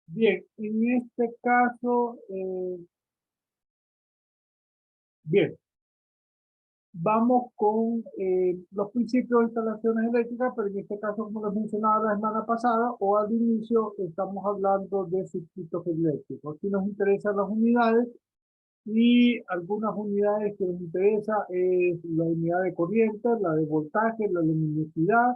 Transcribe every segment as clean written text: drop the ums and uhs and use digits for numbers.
Bien, en este caso, bien, vamos con los principios de instalaciones eléctricas, pero en este caso, como les mencionaba la semana pasada o al inicio, estamos hablando de circuitos eléctricos. Aquí nos interesan las unidades y algunas unidades que nos interesa es la unidad de corriente, la de voltaje, la luminosidad,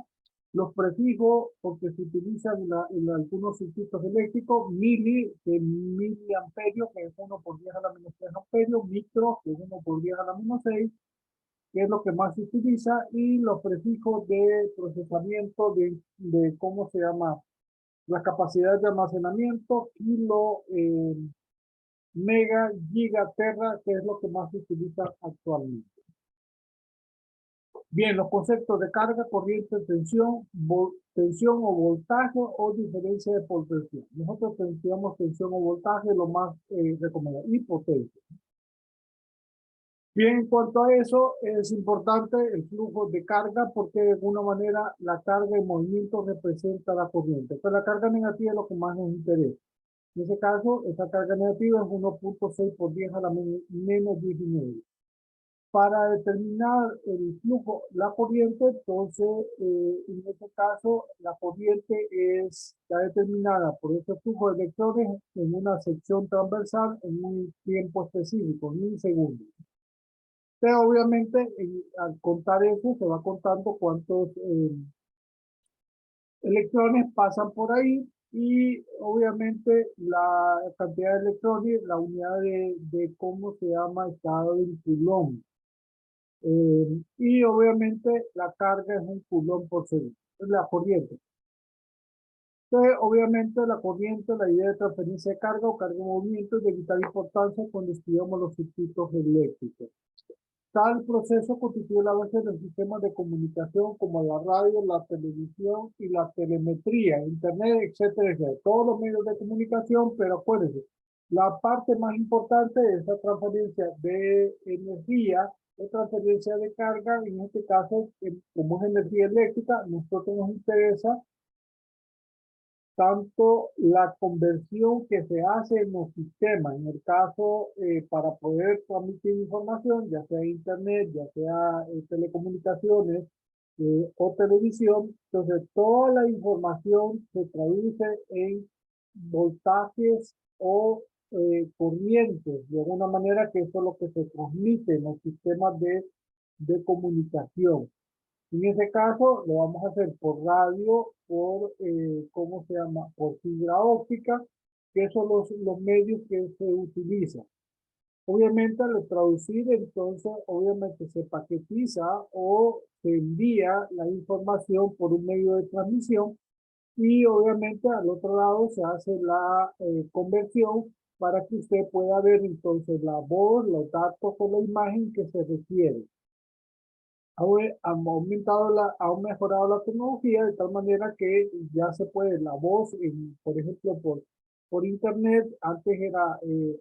los prefijos, porque se utilizan en algunos circuitos eléctricos, miliamperios, que es 1 por 10 a la menos 3 amperios, micro, que es 1 por 10 a la menos 6, que es lo que más se utiliza, y los prefijos de procesamiento de ¿cómo se llama? La capacidad de almacenamiento, kilo, mega, giga, terra, que es lo que más se utiliza actualmente. Bien, los conceptos de carga, corriente, tensión o voltaje o diferencia de potencia. Nosotros pensamos tensión o voltaje, lo más recomendable, y potencia. Bien, en cuanto a eso, es importante el flujo de carga porque de alguna manera la carga en movimiento representa la corriente. Pero la carga negativa es lo que más nos interesa. En ese caso, esa carga negativa es 1.6 por 10 a la menos 19. Para determinar el flujo, la corriente, entonces, en este caso, la corriente está determinada por este flujo de electrones en una sección transversal en un tiempo específico, en un segundo. Pero obviamente, al contar eso, se va contando cuántos electrones pasan por ahí y obviamente la cantidad de electrones, la unidad de cómo se llama, estado en coulomb. Y obviamente la carga es un coulomb por segundo, es la corriente. Entonces, obviamente la corriente, la idea de transferencia de carga o carga de movimiento es de vital importancia cuando estudiamos los circuitos eléctricos. Tal proceso constituye la base del sistema de comunicación como la radio, la televisión y la telemetría, internet, etcétera, etcétera. Todos los medios de comunicación, pero acuérdense, la parte más importante es la transferencia de energía, la transferencia de carga, en este caso, como es energía eléctrica, nosotros nos interesa tanto la conversión que se hace en los sistemas, en el caso para poder transmitir información, ya sea internet, ya sea telecomunicaciones o televisión, entonces toda la información se traduce en voltajes o corrientes, de alguna manera que eso es lo que se transmite en los sistemas de comunicación. En ese caso, lo vamos a hacer por radio, por, ¿cómo se llama? Por fibra óptica, que son los medios que se utilizan. Obviamente, al traducir, entonces, obviamente se paquetiza o se envía la información por un medio de transmisión y obviamente al otro lado se hace la conversión para que usted pueda ver entonces la voz, los datos o la imagen que se requiere. Ha mejorado la tecnología de tal manera que ya se puede la voz, por ejemplo, por internet, antes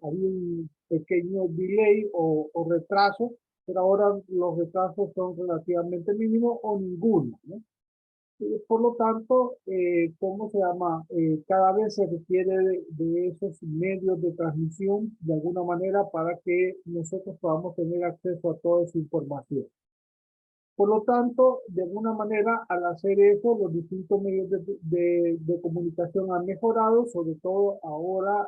había un pequeño delay o retraso, pero ahora los retrasos son relativamente mínimos o ninguno, ¿no? Por lo tanto, ¿cómo se llama? Cada vez se requiere de esos medios de transmisión de alguna manera para que nosotros podamos tener acceso a toda esa información. Por lo tanto, de alguna manera, al hacer eso, los distintos medios de comunicación han mejorado, sobre todo ahora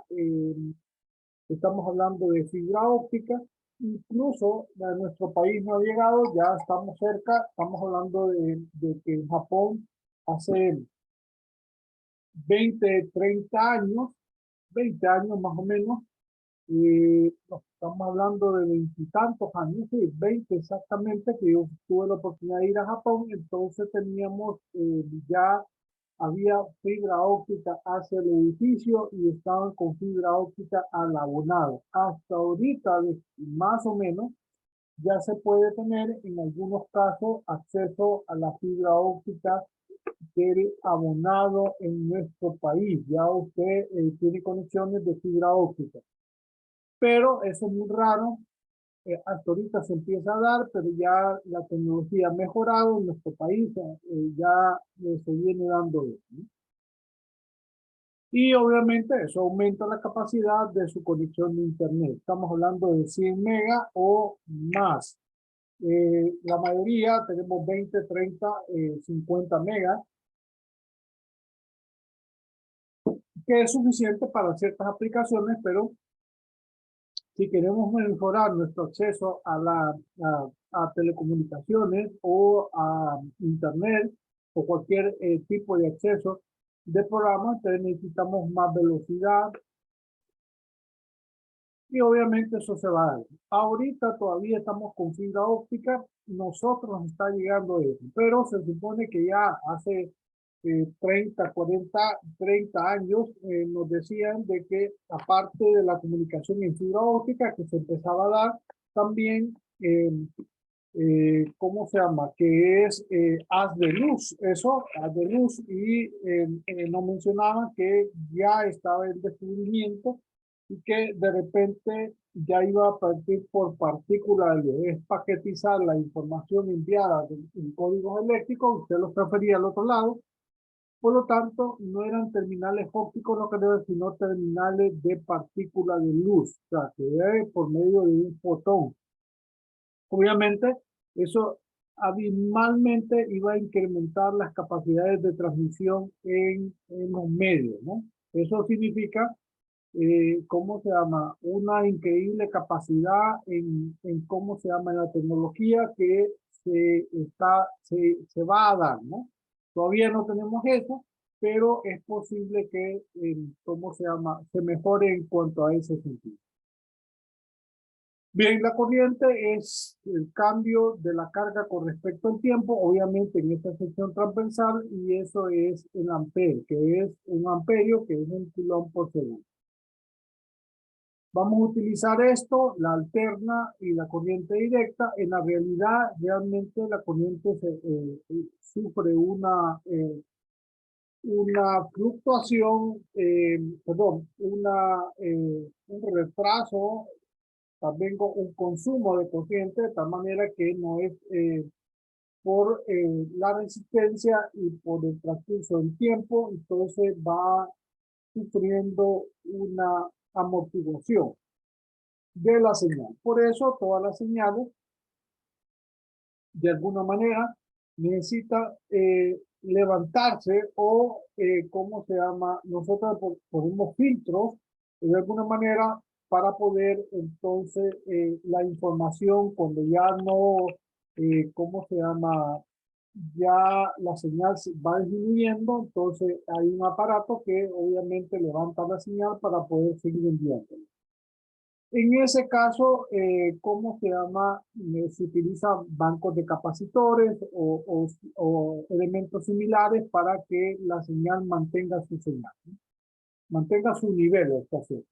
estamos hablando de fibra óptica, incluso a nuestro país no ha llegado, ya estamos cerca, estamos hablando de que en Japón hace 20, 30 años, 20 años más o menos, no, estamos hablando de veintitantos años, sí, 20 exactamente, que yo tuve la oportunidad de ir a Japón, entonces teníamos, ya había fibra óptica hacia el edificio y estaban con fibra óptica al abonado. Hasta ahorita, más o menos, ya se puede tener en algunos casos acceso a la fibra óptica del abonado en nuestro país. Ya usted tiene conexiones de fibra óptica, pero eso es muy raro. Hasta ahorita se empieza a dar, pero ya la tecnología ha mejorado en nuestro país, ya se viene dando eso, ¿no? Y obviamente eso aumenta la capacidad de su conexión de internet. Estamos hablando de 100 megas o más. La mayoría tenemos 20, 30, 50 megas, que es suficiente para ciertas aplicaciones, pero si queremos mejorar nuestro acceso a telecomunicaciones o a internet o cualquier tipo de acceso de programa, entonces necesitamos más velocidad y obviamente eso se va a dar. Ahorita todavía estamos con fibra óptica, nosotros nos está llegando eso, pero se supone que ya hace 30, 40, 30 años nos decían de que aparte de la comunicación en fibra óptica que se empezaba a dar, también, ¿cómo se llama? Que es haz de luz, eso, haz de luz, y nos mencionaban que ya estaba el descubrimiento y que de repente ya iba a partir por partículas, es paquetizar la información enviada en códigos eléctricos, usted los transfería al otro lado. Por lo tanto, no eran terminales ópticos lo que deben, sino terminales de partículas de luz, o sea, que debe por medio de un fotón. Obviamente, eso abismalmente iba a incrementar las capacidades de transmisión en los medios, ¿no? Eso significa, ¿cómo se llama? Una increíble capacidad en cómo se llama la tecnología que se va a dar, ¿no? Todavía no tenemos eso, pero es posible que, ¿cómo se llama? Se mejore en cuanto a ese sentido. Bien, la corriente es el cambio de la carga con respecto al tiempo, obviamente en esta sección transversal, y eso es en amperio, que es un amperio, que es un coulomb por segundo. Vamos a utilizar esto, la alterna y la corriente directa. En la realidad, realmente la corriente sufre una fluctuación, perdón, un retraso, también con un consumo de corriente, de tal manera que no es por la resistencia y por el transcurso del tiempo, entonces va sufriendo una amortiguación de la señal. Por eso todas las señales, de alguna manera, necesita levantarse o, ¿cómo se llama? Nosotros ponemos filtros, de alguna manera, para poder, entonces, la información, cuando ya no, ¿cómo se llama? Ya la señal va disminuyendo, entonces hay un aparato que obviamente levanta la señal para poder seguir enviando. En ese caso, ¿cómo se llama? Se utilizan bancos de capacitores o elementos similares para que la señal mantenga su señal, ¿no? Mantenga su nivel de estación.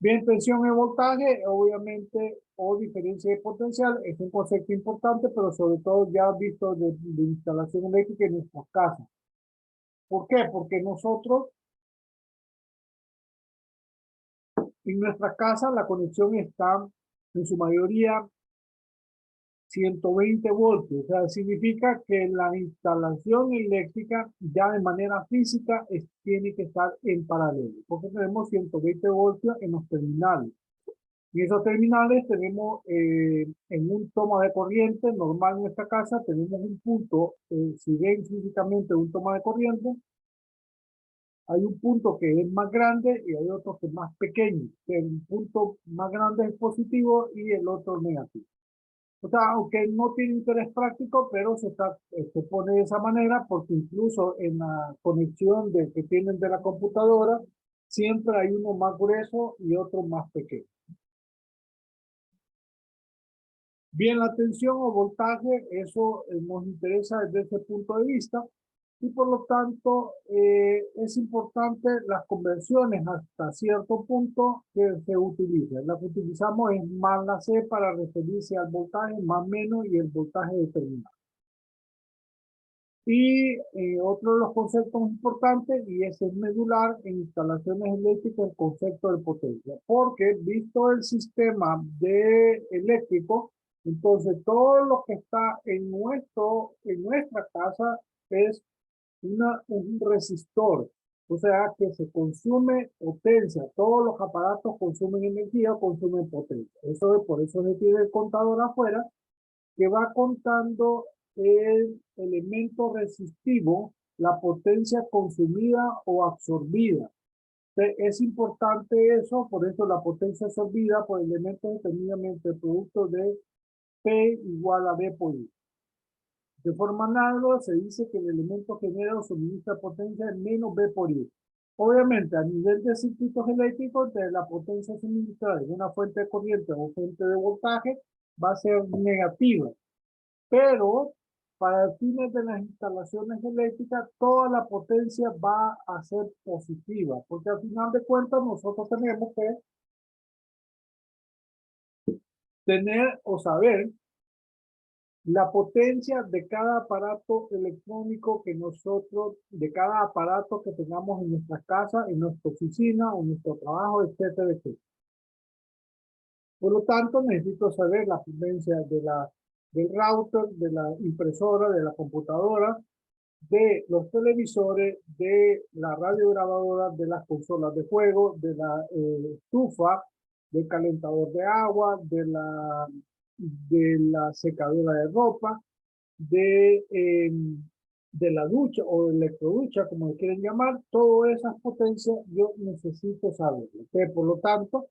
Bien, tensión y voltaje, obviamente, o diferencia de potencial, es un concepto importante, pero sobre todo ya visto de instalación eléctrica en nuestras casas. ¿Por qué? Porque nosotros, en nuestras casas, la conexión está en su mayoría 120 voltios, o sea, significa que la instalación eléctrica ya de manera física tiene que estar en paralelo, porque tenemos 120 voltios en los terminales. Y esos terminales tenemos en un toma de corriente normal en nuestra casa, tenemos un punto, si ven físicamente un toma de corriente, hay un punto que es más grande y hay otro que es más pequeño. El punto más grande es positivo y el otro negativo. O sea, aunque no tiene interés práctico, pero se pone de esa manera porque incluso en la conexión que tienen de la computadora, siempre hay uno más grueso y otro más pequeño. Bien, la tensión o voltaje, eso nos interesa desde ese punto de vista y por lo tanto es importante las conversiones hasta cierto punto que se utilizan. La que utilizamos es más la C para referirse al voltaje, más menos y el voltaje determinado. Y otro de los conceptos importantes, y ese es medular en instalaciones eléctricas, el concepto de potencia. Porque visto el sistema eléctrico, entonces todo lo que está en nuestra casa es un resistor. O sea que se consume potencia. Todos los aparatos consumen energía, consumen potencia. Por eso se tiene el contador afuera que va contando el elemento resistivo, la potencia consumida o absorbida. Es importante eso, por eso la potencia absorbida por elementos determinadamente el producto de P igual a B por I. De forma análoga se dice que el elemento genera o suministra potencia en menos B por I. Obviamente, a nivel de circuitos eléctricos, de la potencia suministrada en una fuente de corriente o fuente de voltaje va a ser negativa. Pero para fines de las instalaciones eléctricas, toda la potencia va a ser positiva, porque al final de cuentas nosotros tenemos que tener o saber la potencia de cada aparato electrónico que nosotros, de cada aparato que tengamos en nuestra casa, en nuestra oficina, en nuestro trabajo, etcétera, etcétera. Por lo tanto, necesito saber la potencia del router, de la impresora, de la computadora, de los televisores, de la radiograbadora, de las consolas de juego, de la estufa, del calentador de agua, de la secadora de ropa, de la ducha o electroducha, como le quieren llamar. Todas esas potencias yo necesito saber. Por lo tanto,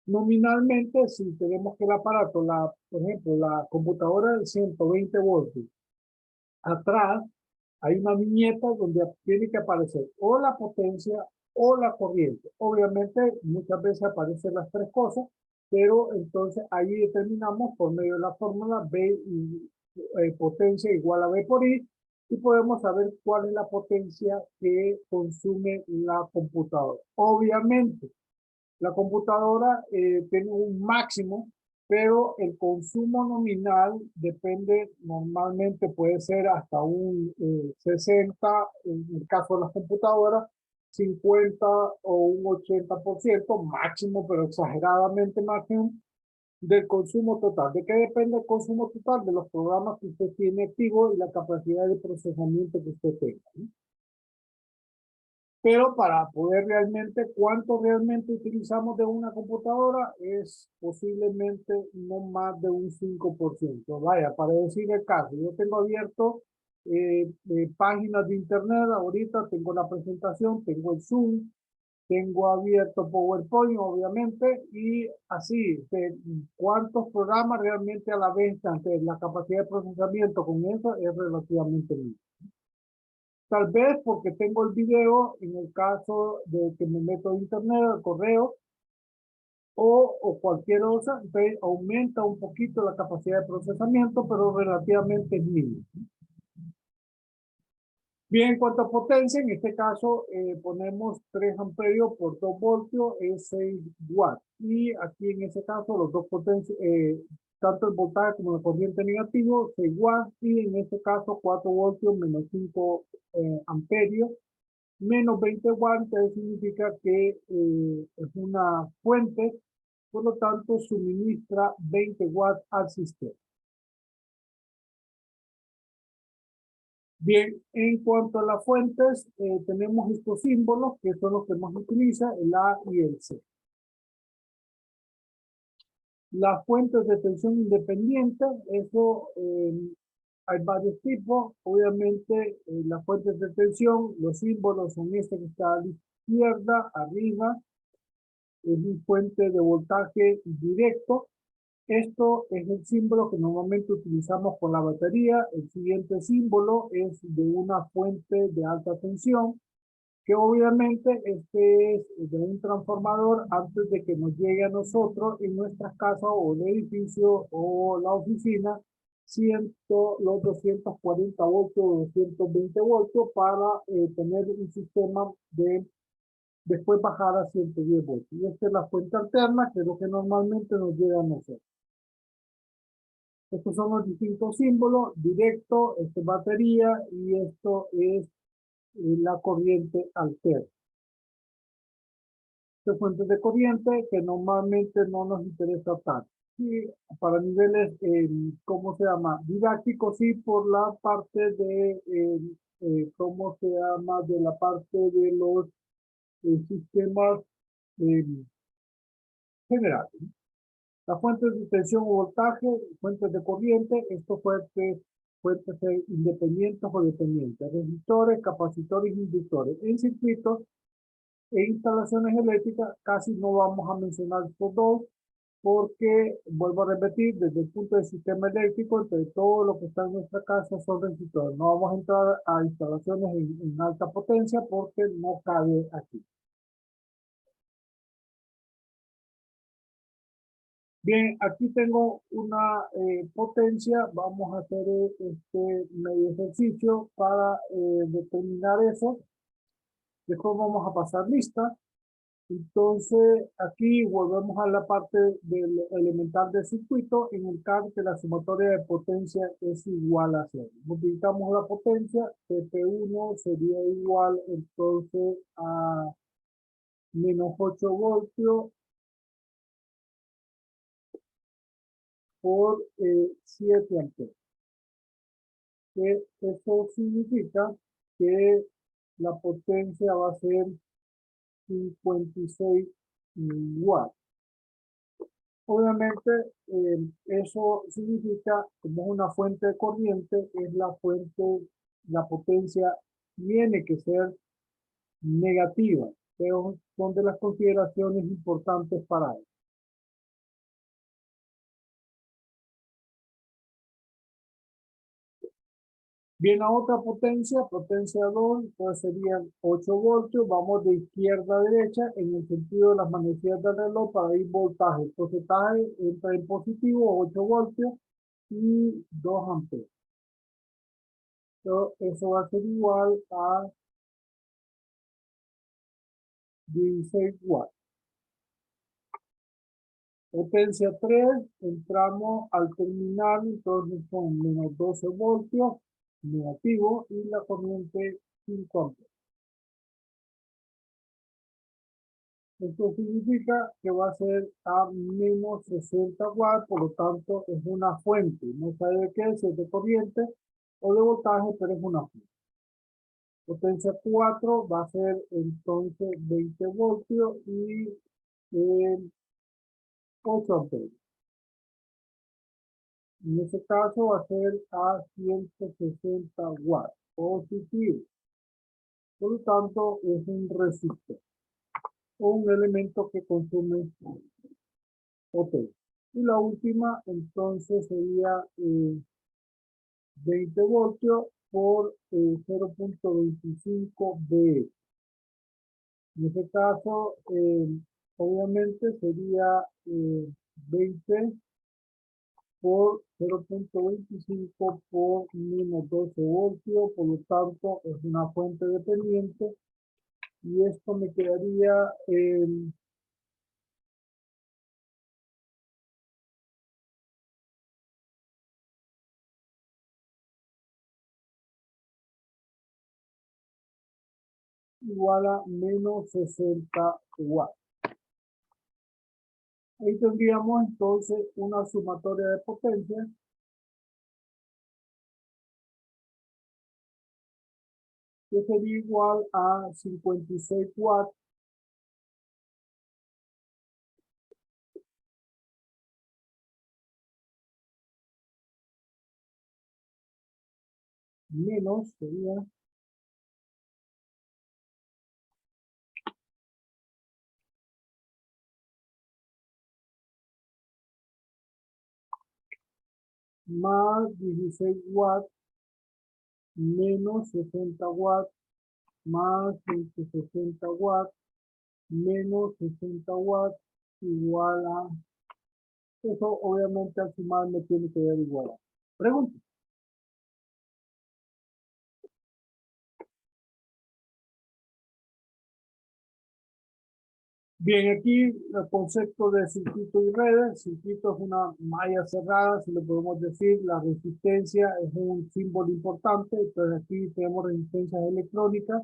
nominalmente, si tenemos que el aparato, por ejemplo, la computadora de 120 voltios, atrás hay una viñeta donde tiene que aparecer o la potencia o la corriente. Obviamente, muchas veces aparecen las tres cosas, pero entonces ahí determinamos por medio de la fórmula B potencia igual a B por I, y podemos saber cuál es la potencia que consume la computadora. Obviamente, la computadora tiene un máximo, pero el consumo nominal depende, normalmente puede ser hasta un 60, en el caso de las computadoras, 50 o un 80%, máximo, pero exageradamente máximo, del consumo total. ¿De qué depende el consumo total? De los programas que usted tiene activos y la capacidad de procesamiento que usted tenga, ¿no? Pero para poder realmente, cuánto realmente utilizamos de una computadora es posiblemente no más de un 5%. Vaya, para decir el caso, yo tengo abierto páginas de internet, ahorita tengo la presentación, tengo el Zoom, tengo abierto PowerPoint, obviamente, y así, cuántos programas realmente a la vez, entonces la capacidad de procesamiento con eso es relativamente mínima. Tal vez porque tengo el video, en el caso de que me meto a internet, al correo, o cualquier otra, entonces aumenta un poquito la capacidad de procesamiento, pero relativamente es mínimo. Bien, en cuanto a potencia, en este caso ponemos 3 amperios por 2 voltios, es 6 watts. Y aquí en ese caso los dos potencias, tanto el voltaje como la corriente negativo, 6 watts, y en este caso 4 voltios menos 5 amperios, menos 20 watts, eso significa que es una fuente, por lo tanto suministra 20 watts al sistema. Bien, en cuanto a las fuentes, tenemos estos símbolos que son los que más utiliza, el A y el C. Las fuentes de tensión independiente, eso hay varios tipos. Obviamente, las fuentes de tensión, los símbolos son este que está a la izquierda, arriba, es una fuente de voltaje directo. Esto es el símbolo que normalmente utilizamos con la batería. El siguiente símbolo es de una fuente de alta tensión, que obviamente este es de un transformador antes de que nos llegue a nosotros en nuestras casas o el edificio o la oficina, los 240 voltios o 220 voltios para tener un sistema de después bajar a 110 voltios. Y esta es la fuente alterna, que es lo que normalmente nos llega a nosotros. Estos son los distintos símbolos: directo, esto es batería y esto es la corriente alterna. Estas fuentes de corriente que normalmente no nos interesa tanto. Y para niveles, ¿cómo se llama? Didácticos, sí, por la parte de, ¿cómo se llama? De la parte de los sistemas eh, generales. Las fuentes de tensión o voltaje, fuentes de corriente, estos fuentes independientes o dependientes, resistores, capacitores, inductores. En circuitos e instalaciones eléctricas casi no vamos a mencionar estos dos, porque, vuelvo a repetir, desde el punto del sistema eléctrico, entre todo lo que está en nuestra casa son resistores. No vamos a entrar a instalaciones en alta potencia porque no cabe aquí. Bien, aquí tengo una potencia. Vamos a hacer este medio ejercicio para determinar eso. Después vamos a pasar lista. Entonces, aquí volvemos a la parte del elemental del circuito, en el caso que la sumatoria de potencia es igual a 0. Multiplicamos la potencia, TP1 sería igual entonces a menos 8 voltios por 7 amperes. Que eso significa que la potencia va a ser 56 watts. Obviamente, eso significa, como es una fuente de corriente, es la fuente, la potencia tiene que ser negativa, pero son de las consideraciones importantes para él. Bien, a otra potencia 2, pues serían 8 voltios. Vamos de izquierda a derecha en el sentido de las manecillas del reloj para ir voltaje. El porcentaje entra en positivo, 8 voltios y 2 amperes. Entonces, eso va a ser igual a 16 watts. Potencia 3, entramos al terminal, entonces son menos 12 voltios, negativo, y la corriente 5 amperes. Esto significa que va a ser a menos 60 watts, por lo tanto es una fuente. No sabe de qué, si es de corriente o de voltaje, pero es una fuente. Potencia 4 va a ser entonces 20 voltios y 8 amperes. En ese caso va a ser a 160 watts positivo. Por lo tanto, es un resistor o un elemento que consume potencia. Y la última, entonces, sería 20 voltios por 0.25 B. En ese caso, obviamente sería 20 por 0.25 por menos 12 voltios, por lo tanto es una fuente dependiente y esto me quedaría igual a menos 60 watts. Ahí tendríamos entonces una sumatoria de potencia que sería igual a 56 watts menos, sería más 16 watts menos 60 watts más 60 watts menos 60 watts igual a... Eso obviamente al sumar me tiene que dar igual a... Pregunta. Bien, aquí el concepto de circuito y redes. Circuito es una malla cerrada, si le podemos decir. La resistencia es un símbolo importante. Entonces aquí tenemos resistencias electrónicas.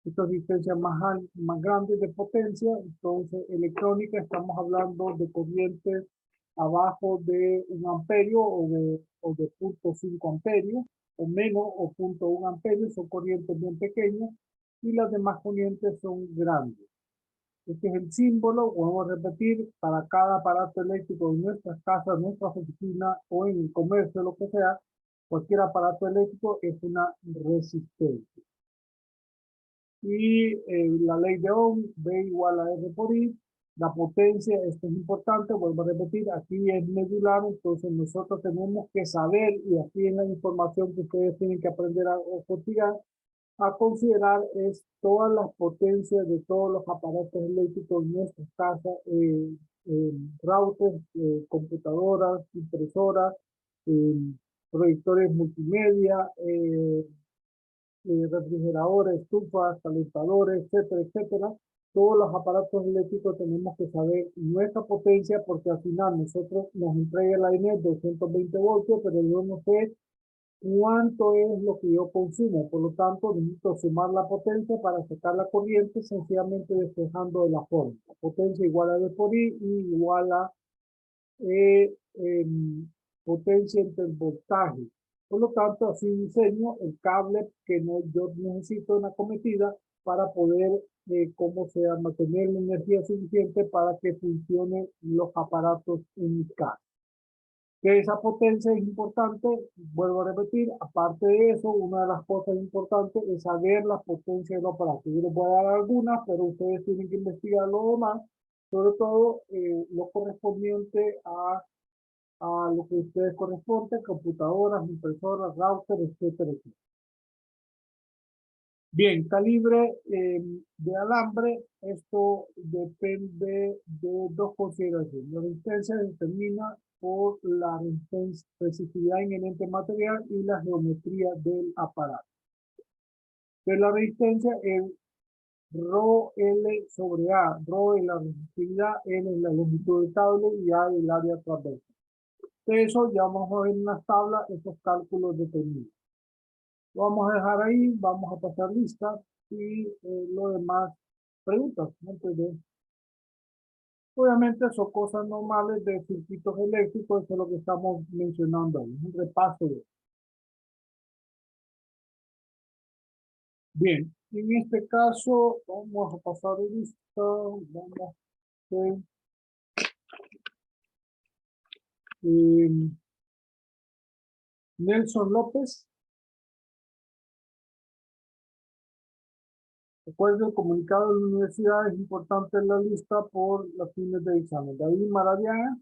Estas resistencias más grandes de potencia. Entonces, electrónica, estamos hablando de corrientes abajo de 1 amperio o de 0.5 amperios o menos o 0.1 amperio. Son corrientes bien pequeñas y las demás corrientes son grandes. Este es el símbolo, podemos repetir, para cada aparato eléctrico en nuestras casas, nuestras oficinas o en el comercio, lo que sea, cualquier aparato eléctrico es una resistencia. Y la ley de Ohm, B igual a R por I, la potencia, esto es importante, vuelvo a repetir, aquí es medular, entonces nosotros tenemos que saber, y aquí en la información que ustedes tienen que aprender a considerar es todas las potencias de todos los aparatos eléctricos en nuestras casas, routers, computadoras, impresoras, proyectores multimedia, refrigeradores, estufas, calentadores, etcétera, etcétera. Todos los aparatos eléctricos tenemos que saber nuestra potencia porque al final nosotros nos entrega la ENET 220 voltios, pero yo no sé cuánto es lo que yo consumo. Por lo tanto, necesito sumar la potencia para sacar la corriente sencillamente despejando de la fórmula. Potencia igual a V por I y igual a potencia entre el voltaje. Por lo tanto, así diseño el cable que yo necesito en la cometida para poder, como sea, mantener la energía suficiente para que funcionen los aparatos en mi casa. Que esa potencia es importante, vuelvo a repetir, aparte de eso, una de las cosas importantes es saber la potencia del aparato. Yo les voy a dar algunas, pero ustedes tienen que investigar lo demás, sobre todo lo correspondiente a lo que ustedes corresponden, computadoras, impresoras, routers, etcétera, etcétera. Bien, calibre de alambre, esto depende de dos consideraciones. La resistencia se determina por la resistividad inherente material y la geometría del aparato. De la resistencia es Rho L sobre A. Rho es la resistividad, L es la longitud del cable y A es el área transversal. De eso ya vamos a ver en las tablas estos cálculos determinados. Lo vamos a dejar ahí, vamos a pasar lista y lo demás preguntas. Obviamente son cosas normales de circuitos eléctricos, eso es lo que estamos mencionando ahí, un repaso de. Bien, en este caso vamos a pasar lista, vamos a hacer, Nelson López. Recuerden, el comunicado de la universidad es importante en la lista por los fines de examen. David Maradiaga.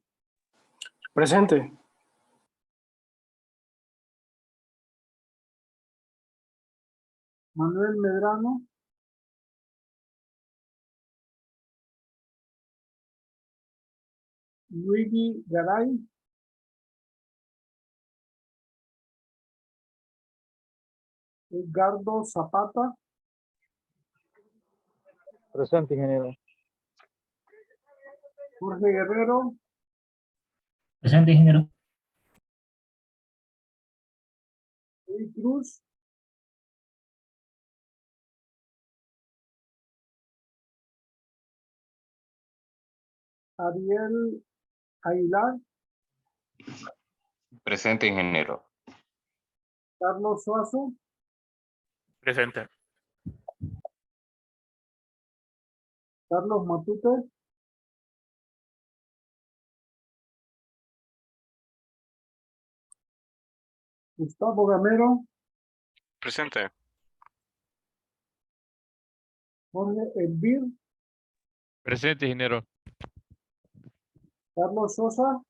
Presente. Manuel Medrano. Luigi Garay. Edgardo Zapata. Presente, ingeniero. Jorge Guerrero. Presente, ingeniero. Luis Cruz. Ariel Aguilar. Presente, ingeniero. Carlos Suazo. Presente. Carlos Matute. Gustavo Gamero. Presente. Jorge Elvir. Presente, ingeniero. Carlos Sosa.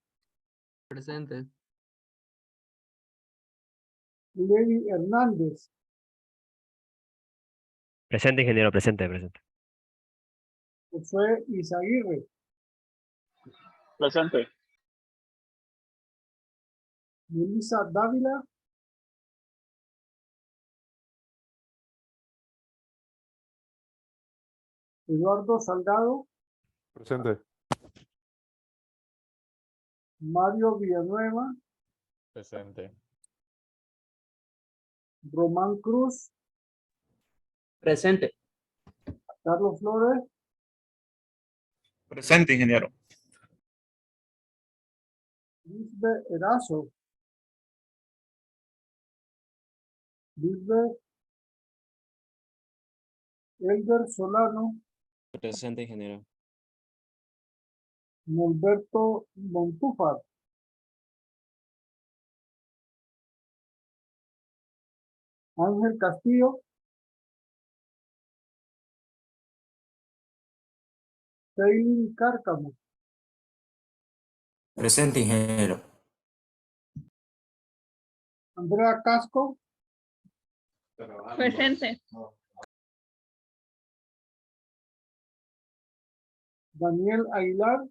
Presente. Levi Hernández. Presente, ingeniero, presente. Josué Izaguirre. Presente. Melissa Dávila. Eduardo Salgado. Presente. Mario Villanueva. Presente. Román Cruz. Presente. Carlos Flores. Presente, ingeniero. Lisbeth Erazo. Lisbeth Elder Solano. Presente, ingeniero. Norberto Montúfar. Ángel Castillo. Seilin Cárcamo. Presente, ingeniero. Andrea Casco. Presente. Daniel Aguilar.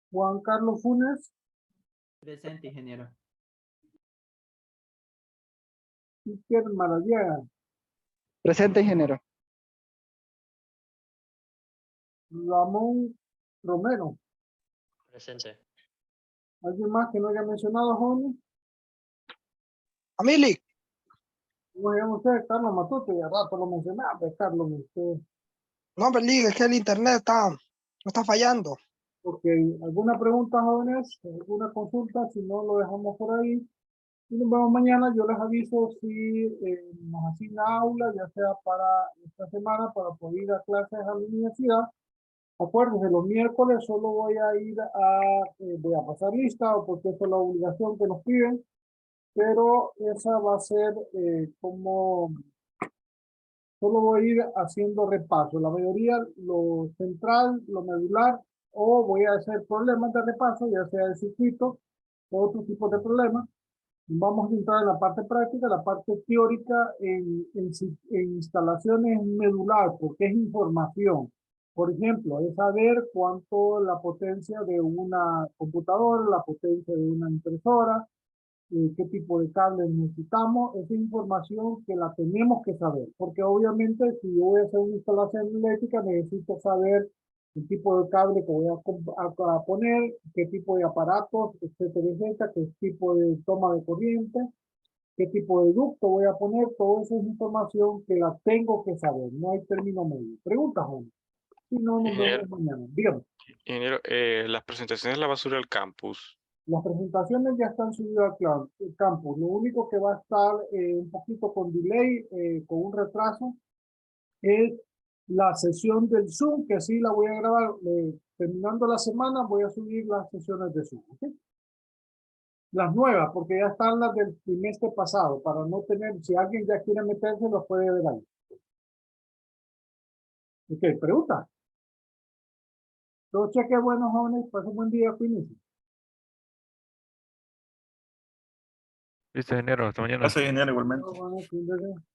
Juan Carlos Funes. Presente, ingeniero. Iker Maradiaga. Presente, ingeniero. Ramón Romero. Presente. ¿Alguien más que no haya mencionado, jóvenes? Amili. ¿Cómo se llama usted? Carlos Matute, ya rato lo mencionaba, pues, Carlos, usted. No, Berliga, es que el internet no está fallando. Ok, ¿alguna pregunta, jóvenes? ¿Alguna consulta? Si no, lo dejamos por ahí. Y nos vemos mañana. Yo les aviso si nos asigna aula, ya sea para esta semana, para poder ir a clases a la universidad. Acuérdense, los miércoles solo voy a ir voy a pasar lista, porque esa es la obligación que nos piden, pero esa va a ser como, solo voy a ir haciendo repaso. La mayoría, lo central, lo medular, o voy a hacer problemas de repaso, ya sea de circuito, o otro tipo de problemas. Vamos a entrar en la parte práctica, la parte teórica en instalaciones medular, porque es información. Por ejemplo, es saber cuánto la potencia de una computadora, la potencia de una impresora, qué tipo de cables necesitamos. Esa información que la tenemos que saber, porque obviamente si yo voy a hacer una instalación eléctrica necesito saber el tipo de cable que voy a poner, qué tipo de aparatos, etcétera, etcétera, qué tipo de toma de corriente, qué tipo de ducto voy a poner. Toda esa es información que la tengo que saber, no hay término medio. Pregunta, Juan. Si no, nos vemos mañana. Dígame. Ingeniero, las presentaciones de la basura del campus. Las presentaciones ya están subidas al campus. Lo único que va a estar un poquito con delay, con un retraso, es la sesión del Zoom, que sí la voy a grabar. Terminando la semana voy a subir las sesiones de Zoom. ¿Okay? Las nuevas, porque ya están las del trimestre pasado, para no tener, si alguien ya quiere meterse, lo puede ver ahí. Ok, pregunta. Todo cheque bueno, jóvenes. Pasen un buen día, cuídense. Listo, ingeniero, hasta mañana. Gracias, ingeniero, igualmente. Bueno, cuídense.